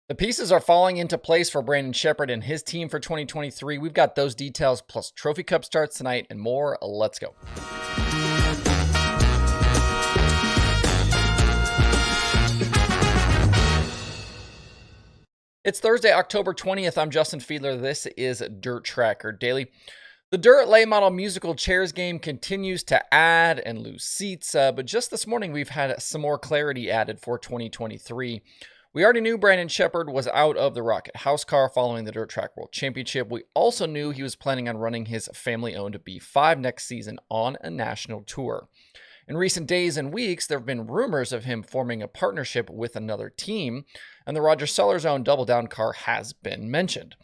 The pieces are falling into place for Brandon Sheppard and his team for 2023. We've got those details plus Trophy Cup starts tonight and more. Let's go. It's Thursday, October 20th. I'm Justin Fiedler. This is Dirt Tracker Daily. The Dirt Late Model Musical Chairs game continues to add and lose seats, but just this morning we've had some more clarity added for 2023. We already knew Brandon Sheppard was out of the Rocket House car following the Dirt Track World Championship. We also knew he was planning on running his family-owned B5 next season on a national tour. In recent days and weeks, there have been rumors of him forming a partnership with another team, and the Roger Sellers' own Double Down car has been mentioned.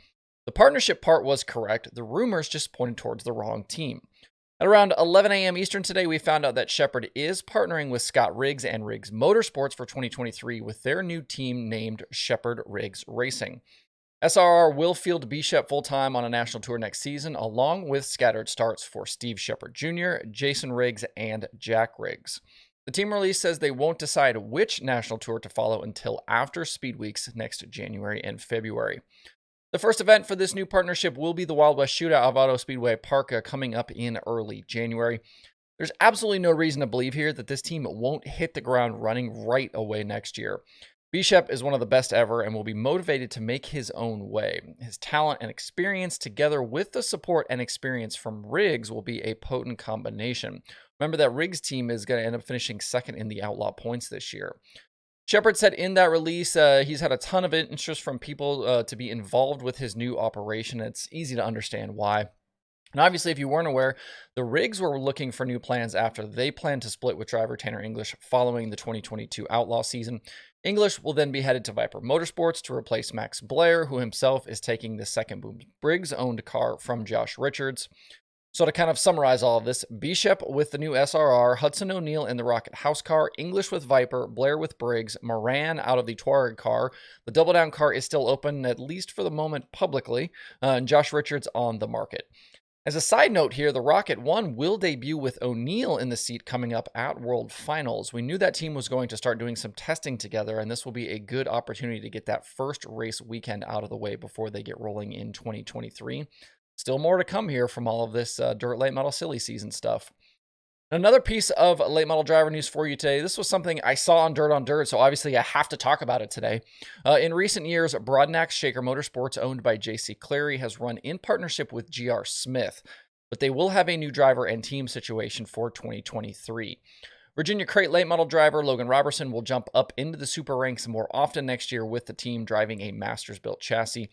The partnership part was correct. The rumors just pointed towards the wrong team. At around 11 a.m. Eastern today, we found out that Sheppard is partnering with Scott Riggs and Riggs Motorsports for 2023 with their new team named Sheppard Riggs Racing. SRR will field B-Shep full-time on a national tour next season, along with scattered starts for Steve Sheppard Jr., Jason Riggs, and Jack Riggs. The team release says they won't decide which national tour to follow until after Speed Weeks next January and February. The first event for this new partnership will be the Wild West Shootout of Auto Speedway Park coming up in early January. There's absolutely no reason to believe here that this team won't hit the ground running right away next year. B-Shep is one of the best ever and will be motivated to make his own way. His talent and experience, together with the support and experience from Riggs, will be a potent combination. Remember that Riggs' team is going to end up finishing second in the Outlaw points this year. Sheppard said in that release he's had a ton of interest from people to be involved with his new operation. It's easy to understand why. And obviously, if you weren't aware, the Riggs were looking for new plans after they planned to split with driver Tanner English following the 2022 Outlaw season. English will then be headed to Viper Motorsports to replace Max Blair, who himself is taking the second Briggs-owned car from Josh Richards. So to kind of summarize all of this, B-Shep with the new SRR, Hudson O'Neal in the Rocket House car, English with Viper, Blair with Briggs, Moran out of the Touareg car. The Double Down car is still open, at least for the moment publicly, and Josh Richards on the market. As a side note here, the Rocket 1 will debut with O'Neal in the seat coming up at World Finals. We knew that team was going to start doing some testing together, and this will be a good opportunity to get that first race weekend out of the way before they get rolling in 2023. Still more to come here from all of this Dirt Late Model Silly Season stuff. Another piece of late model driver news for you today. This was something I saw on Dirt, so obviously I have to talk about it today. In recent years, Broadnax Shaker Motorsports, owned by J.C. Clary, has run in partnership with G.R. Smith, but they will have a new driver and team situation for 2023. Virginia Crate late model driver Logan Roberson will jump up into the super ranks more often next year with the team driving a Masters-built chassis.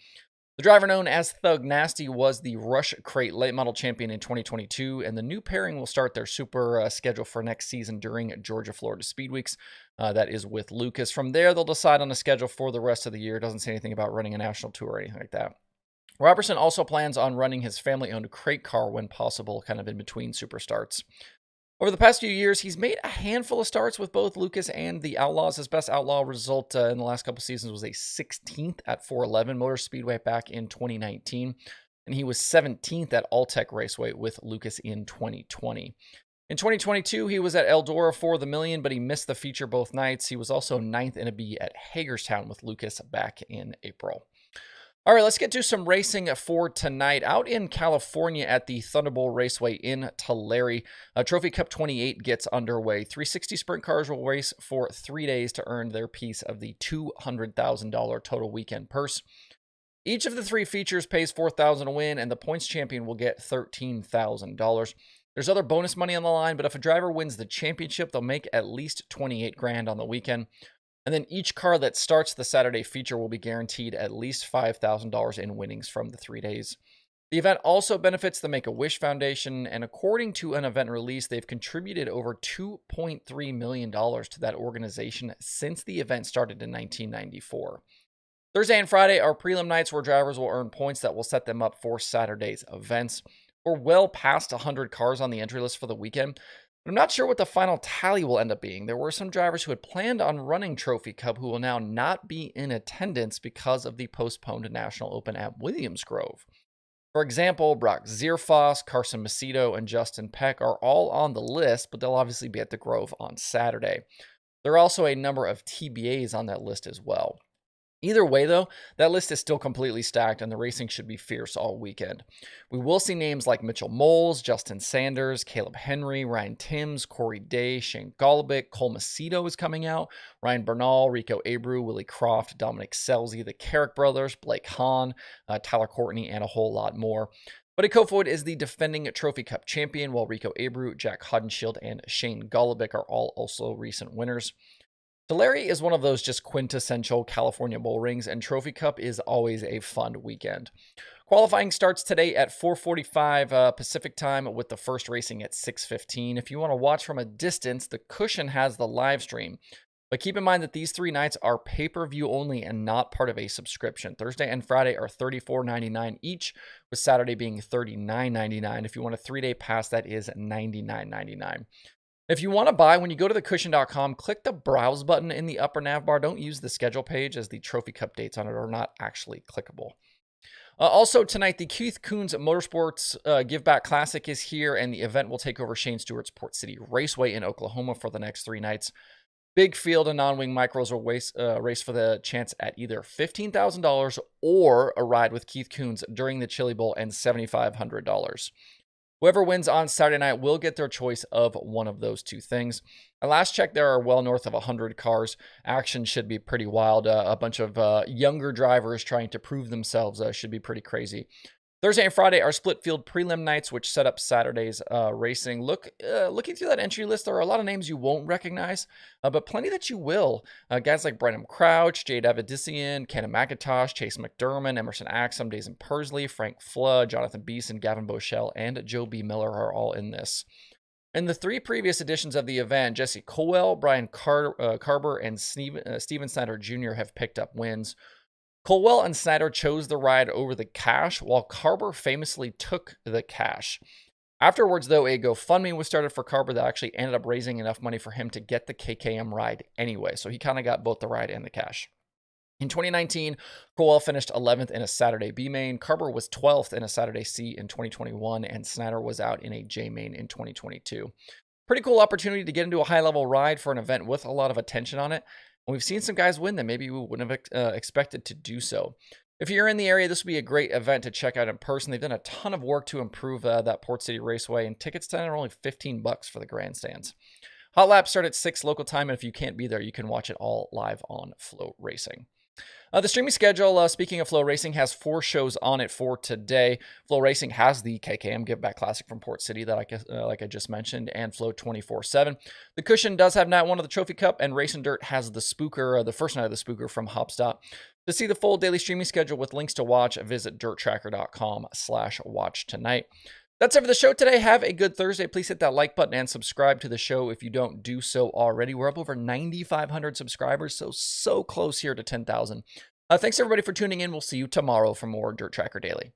The driver known as Thug Nasty was the Rush Crate late model champion in 2022, and the new pairing will start their super schedule for next season during Georgia, Florida Speed Weeks. That is with Lucas. From there, they'll decide on a schedule for the rest of the year. It doesn't say anything about running a national tour or anything like that. Robertson also plans on running his family-owned crate car when possible, kind of in between super starts. Over the past few years, he's made a handful of starts with both Lucas and the Outlaws. His best Outlaw result in the last couple seasons was a 16th at 411 Motor Speedway back in 2019, and he was 17th at Alltech Raceway with Lucas in 2020. In 2022, he was at Eldora for the Million, but he missed the feature both nights. He was also 9th in a B at Hagerstown with Lucas back in April. All right, let's get to some racing for tonight. Out in California at the Thunderbolt Raceway in Tulare, Trophy Cup 28 gets underway. 360 sprint cars will race for 3 days to earn their piece of the $200,000 total weekend purse. Each of the three features pays $4,000 to win, and the points champion will get $13,000. There's other bonus money on the line, but if a driver wins the championship, they'll make at least $28,000 on the weekend. And then each car that starts the Saturday feature will be guaranteed at least $5,000 in winnings from the 3 days. The event also benefits the Make-A-Wish Foundation, and according to an event release, they've contributed over $2.3 million to that organization since the event started in 1994. Thursday and Friday are prelim nights where drivers will earn points that will set them up for Saturday's events. We're well past 100 cars on the entry list for the weekend. I'm not sure what the final tally will end up being. There were some drivers who had planned on running Trophy Cup who will now not be in attendance because of the postponed National Open at Williams Grove. For example, Brock Zierfoss, Carson Macedo, and Justin Peck are all on the list, but they'll obviously be at the Grove on Saturday. There are also a number of TBAs on that list as well. Either way, though, that list is still completely stacked and the racing should be fierce all weekend. We will see names like Mitchell Moles, Justin Sanders, Caleb Henry, Ryan Timms, Corey Day, Shane Golobic, Cole Macedo is coming out, Ryan Bernal, Rico Abreu, Willie Croft, Dominic Scelzi, the Carrick brothers, Blake Hahn, Tyler Courtney, and a whole lot more. Buddy Kofoid is the defending Trophy Cup champion, while Rico Abreu, Jack Hodenshield, and Shane Golobic are all also recent winners. Tulare is one of those just quintessential California bull rings, and Trophy Cup is always a fun weekend. Qualifying starts today at 4:45 Pacific time, with the first racing at 6:15. If you want to watch from a distance, the Cushion has the live stream. But keep in mind that these 3 nights are pay-per-view only and not part of a subscription. Thursday and Friday are $34.99 each, with Saturday being $39.99. If you want a 3-day pass, that is $99.99. If you want to buy, when you go to thecushion.com, click the browse button in the upper nav bar. Don't use the schedule page, as the Trophy Cup dates on it are not actually clickable. Also tonight, the Keith Kunz Motorsports Give Back Classic is here, and the event will take over Shane Stewart's Port City Raceway in Oklahoma for the next 3 nights. Big field of non-wing micros will race for the chance at either $15,000 or a ride with Keith Kunz during the Chili Bowl and $7,500. Whoever wins on Saturday night will get their choice of one of those 2 things. At last check, there are well north of 100 cars. Action should be pretty wild. A bunch of younger drivers trying to prove themselves should be pretty crazy. Thursday and Friday are split field prelim nights, which set up Saturday's racing. Looking through that entry list, there are a lot of names you won't recognize, but plenty that you will. Guys like Brendan Crouch, Jade Avedissian, Kenna McIntosh, Chase McDermott, Emerson Axum, Dazen Persley, Frank Flood, Jonathan Beeson, Gavin Boschel, and Joe B. Miller are all in this. In the 3 previous editions of the event, Jesse Colwell, Brian Carber, and Steven Snyder Jr. have picked up wins. Colwell and Snyder chose the ride over the cash, while Carber famously took the cash. Afterwards, though, a GoFundMe was started for Carber that actually ended up raising enough money for him to get the KKM ride anyway, so he kind of got both the ride and the cash. In 2019, Colwell finished 11th in a Saturday B main, Carber was 12th in a Saturday C in 2021, and Snyder was out in a J main in 2022. Pretty cool opportunity to get into a high-level ride for an event with a lot of attention on it. We've seen some guys win that maybe we wouldn't have expected to do so. If you're in the area, this would be a great event to check out in person. They've done a ton of work to improve that Port City Raceway, and tickets tonight are only $15 for the grandstands. Hot laps start at 6 local time, and if you can't be there, you can watch it all live on Flow Racing. The streaming schedule, speaking of Flow Racing, has 4 shows on it for today. Flow Racing has the KKM Give Back Classic from Port City that like I just mentioned, and Flow 24/7. The Cushion does have night 1 of the Trophy Cup, and Racing Dirt has the Spooker, the first night of the Spooker from Hopstop. To see the full daily streaming schedule with links to watch, visit dirttracker.com/watch tonight. That's it for the show today. Have a good Thursday. Please hit that like button and subscribe to the show if you don't do so already. We're up over 9,500 subscribers, so close here to 10,000. Thanks everybody for tuning in. We'll see you tomorrow for more Dirt Tracker Daily.